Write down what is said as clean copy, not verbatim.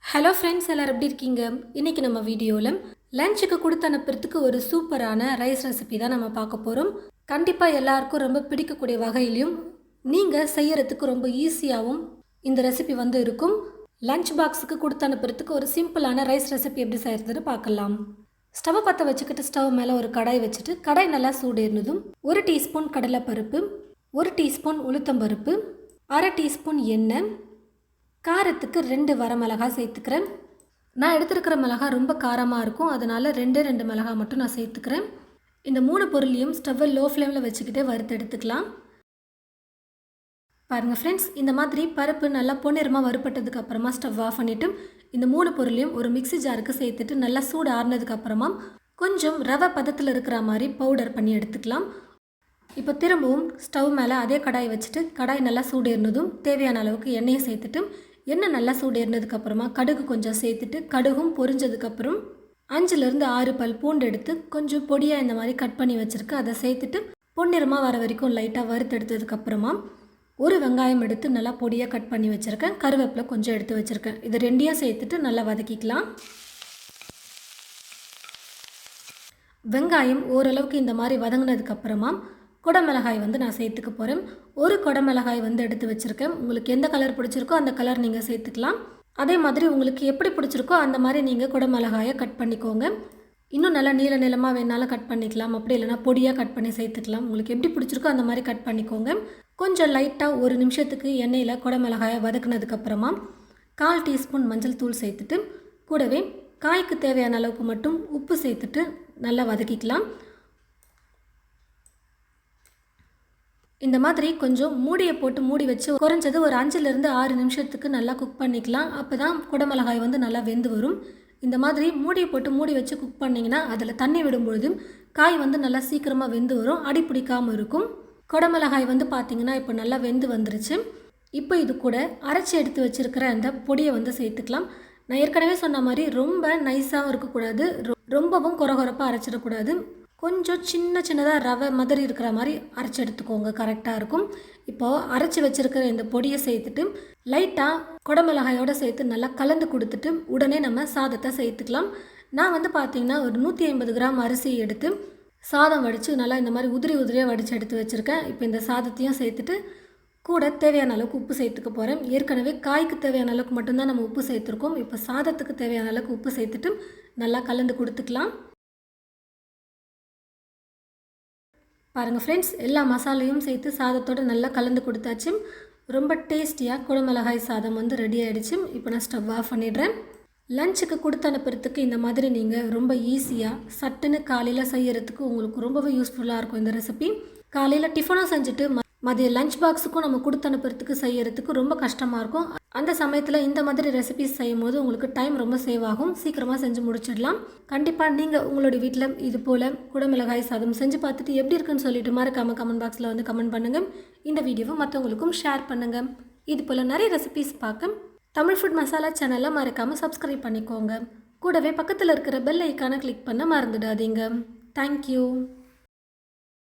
Hello friends, எல்லோரும் எப்படி இருக்கீங்க? இன்றைக்கி நம்ம வீடியோவில் லஞ்சுக்கு கொடுத்து அனுப்புறதுக்கு ஒரு சூப்பரான ரைஸ் ரெசிபி தான் நம்ம பார்க்க போகிறோம். கண்டிப்பாக எல்லாருக்கும் ரொம்ப பிடிக்கக்கூடிய வகையிலையும் நீங்கள் செய்யறதுக்கு ரொம்ப ஈஸியாகவும் இந்த ரெசிபி வந்து இருக்கும். லஞ்ச் பாக்ஸுக்கு கொடுத்து அனுப்புறதுக்கு ஒரு சிம்பிளான ரைஸ் ரெசிபி எப்படி செய்கிறதுன்னு பார்க்கலாம். ஸ்டவ்வை பற்ற வச்சுக்கிட்டு ஸ்டவ் மேலே ஒரு கடாய் வச்சுட்டு கடாய் நல்லா சூடேறினதும் 1 டீஸ்பூன் கடலைப்பருப்பு, 1 டீஸ்பூன் உளுத்தம்பருப்பு, 1/2 டீஸ்பூன் எண்ணெய், காரத்துக்கு 2 வரமிளகாய் சேர்த்துக்கிறேன். நான் எடுத்துருக்கிற மிளகாய் ரொம்ப காரமாக இருக்கும், அதனால் 2 மிளகாய் மட்டும் நான் சேர்த்துக்கிறேன். இந்த 3 பொருளையும் ஸ்டவ்வை லோ ஃப்ளேமில் வச்சுக்கிட்டே வறுத்து எடுத்துக்கலாம். பாருங்கள் ஃப்ரெண்ட்ஸ், இந்த மாதிரி பருப்பு நல்லா பொன்னிறமாக வறுப்பட்டதுக்கு அப்புறமா ஸ்டவ் ஆஃப் பண்ணிவிட்டு இந்த 3 பொருளையும் ஒரு மிக்ஸி ஜாருக்கு சேர்த்துட்டு நல்லா சூடு ஆறுனதுக்கு அப்புறமா கொஞ்சம் ரவை பதத்தில் இருக்கிற மாதிரி பவுடர் பண்ணி எடுத்துக்கலாம். இப்போ திரும்பவும் ஸ்டவ் மேலே அதே கடாய் வச்சுட்டு கடாய் நல்லா சூடேறினதும் தேவையான அளவுக்கு எண்ணெயை சேர்த்துட்டு எண்ணெய் நல்லா சூடேறினதுக்கப்புறமா கடுகு கொஞ்சம் சேர்த்துட்டு கடுகும் பொரிஞ்சதுக்கப்புறம் 5லேருந்து 6 பல் பூண்டு எடுத்து கொஞ்சம் பொடியாக இந்த மாதிரி கட் பண்ணி வச்சுருக்கேன். அதை சேர்த்துட்டு பொன்னிறமாக வர வரைக்கும் லைட்டாக வறுத்து எடுத்ததுக்கப்புறமா ஒரு வெங்காயம் எடுத்து நல்லா பொடியாக கட் பண்ணி வச்சுருக்கேன். கருவேப்பிலை கொஞ்சம் எடுத்து வச்சுருக்கேன். இது ரெண்டையும் சேர்த்துட்டு நல்லா வதக்கிக்கலாம். வெங்காயம் ஓரளவுக்கு இந்த மாதிரி வதங்கினதுக்கப்புறமா குடமிளகாய் வந்து நான் சேர்த்துக்க போகிறேன். ஒரு குடமிளகாய் வந்து எடுத்து வச்சுருக்கேன். உங்களுக்கு எந்த கலர் பிடிச்சிருக்கோ அந்த கலர் நீங்கள் சேர்த்துக்கலாம். அதே மாதிரி உங்களுக்கு எப்படி பிடிச்சிருக்கோ அந்த மாதிரி நீங்கள் குடமிளகாயை கட் பண்ணிக்கோங்க. இன்னும் நல்லா நீளமாக வேணாலும் கட் பண்ணிக்கலாம், அப்படி இல்லைனா பொடியாக கட் பண்ணி சேர்த்துக்கலாம். உங்களுக்கு எப்படி பிடிச்சிருக்கோ அந்த மாதிரி கட் பண்ணிக்கோங்க. கொஞ்சம் லைட்டாக 1 நிமிஷத்துக்கு எண்ணெயில் குடமிளகாயை வதக்குனதுக்கப்புறமா 1/4 டீஸ்பூன் மஞ்சள் தூள் சேர்த்துட்டு கூடவே காய்க்கு தேவையான அளவுக்கு மட்டும் உப்பு சேர்த்துட்டு நல்லா வதக்கிக்கலாம். இந்த மாதிரி கொஞ்சம் மூடியை போட்டு மூடி வச்சு குறைஞ்சது ஒரு 5லேருந்து 6 நிமிஷத்துக்கு நல்லா குக் பண்ணிக்கலாம். அப்போ தான் குடமிளகாய் வந்து நல்லா வெந்து வரும். இந்த மாதிரி மூடியை போட்டு மூடி வச்சு குக் பண்ணிங்கன்னா அதில் தண்ணி விடும்பொழுதும் காய் வந்து நல்லா சீக்கிரமாக வெந்து வரும், அடி பிடிக்காமல் இருக்கும். குடமிளகாய் வந்து பார்த்திங்கன்னா இப்போ நல்லா வெந்து வந்துருச்சு. இப்போ இது கூட அரைச்சி எடுத்து வச்சுருக்கிற அந்த பொடியை வந்து சேர்த்துக்கலாம். நான் ஏற்கனவே சொன்ன மாதிரி ரொம்ப நைஸாகவும் இருக்கக்கூடாது, ரொம்பவும் கொரகொரப்பாக அரைச்சிடக்கூடாது. கொஞ்சம் சின்னதாக ரவை மாதிரி இருக்கிற மாதிரி அரைச்சி எடுத்துக்கோங்க, கரெக்டாக இருக்கும். இப்போது அரைச்சி வச்சுருக்கிற இந்த பொடியை சேர்த்துட்டு லைட்டாக குடமிளகாயோடு சேர்த்து நல்லா கலந்து கொடுத்துட்டு உடனே நம்ம சாதத்தை சேர்த்துக்கலாம். நான் வந்து பார்த்திங்கன்னா ஒரு 150 கிராம் அரிசி எடுத்து சாதம் வடித்து நல்லா இந்த மாதிரி உதிரியாக வடித்து எடுத்து வச்சுருக்கேன். இப்போ இந்த சாதத்தையும் சேர்த்துட்டு கூட தேவையான அளவுக்கு உப்பு சேர்த்துக்க போகிறேன். ஏற்கனவே காய்க்கு தேவையான அளவுக்கு மட்டும்தான் நம்ம உப்பு சேர்த்துருக்கோம். இப்போ சாதத்துக்கு தேவையான அளவுக்கு உப்பு சேர்த்துட்டு நல்லா கலந்து கொடுத்துக்கலாம். பாருங்கள் ஃப்ரெண்ட்ஸ், எல்லா மசாலையும் சேர்த்து சாதத்தோடு நல்லா கலந்து கொடுத்தாச்சு. ரொம்ப டேஸ்டியாக குடமிளகாய் சாதம் வந்து ரெடி ஆகிடுச்சு. இப்போ நான் ஸ்டவ் ஆஃப் பண்ணிடுறேன். லஞ்சுக்கு கொடுத்து அனுப்புறதுக்கு இந்த மாதிரி நீங்கள் ரொம்ப ஈஸியாக சட்டுன்னு காலையில் செய்கிறதுக்கு உங்களுக்கு ரொம்பவே யூஸ்ஃபுல்லாக இருக்கும் இந்த ரெசிபி. காலையில் டிஃபனும் செஞ்சுட்டு மதிய லஞ்ச் பாக்ஸுக்கும் நம்ம கொடுத்து அனுப்புறதுக்கு செய்கிறதுக்கு ரொம்ப கஷ்டமாக இருக்கும். அந்த சமயத்தில் இந்த மாதிரி ரெசிபிஸ் செய்யும் போது உங்களுக்கு டைம் ரொம்ப சேவ் ஆகும், சீக்கிரமாக செஞ்சு முடிச்சிடலாம். கண்டிப்பாக நீங்கள் உங்களுடைய வீட்டில் இது போல் குடமிளகாய் சாதம் செஞ்சு பார்த்துட்டு எப்படி இருக்குன்னு சொல்லிட்டு மறக்காம கமெண்ட் பாக்ஸில் வந்து கமெண்ட் பண்ணுங்கள். இந்த வீடியோவை மற்றவங்களுக்கும் ஷேர் பண்ணுங்கள். இது போல் நிறைய ரெசிபிஸ் பார்க்க தமிழ் ஃபுட் மசாலா சேனலை மறக்காமல் சப்ஸ்கிரைப் பண்ணிக்கோங்க. கூடவே பக்கத்தில் இருக்கிற பெல் ஐக்கானை கிளிக் பண்ண மறந்துடாதீங்க. தேங்க்யூ.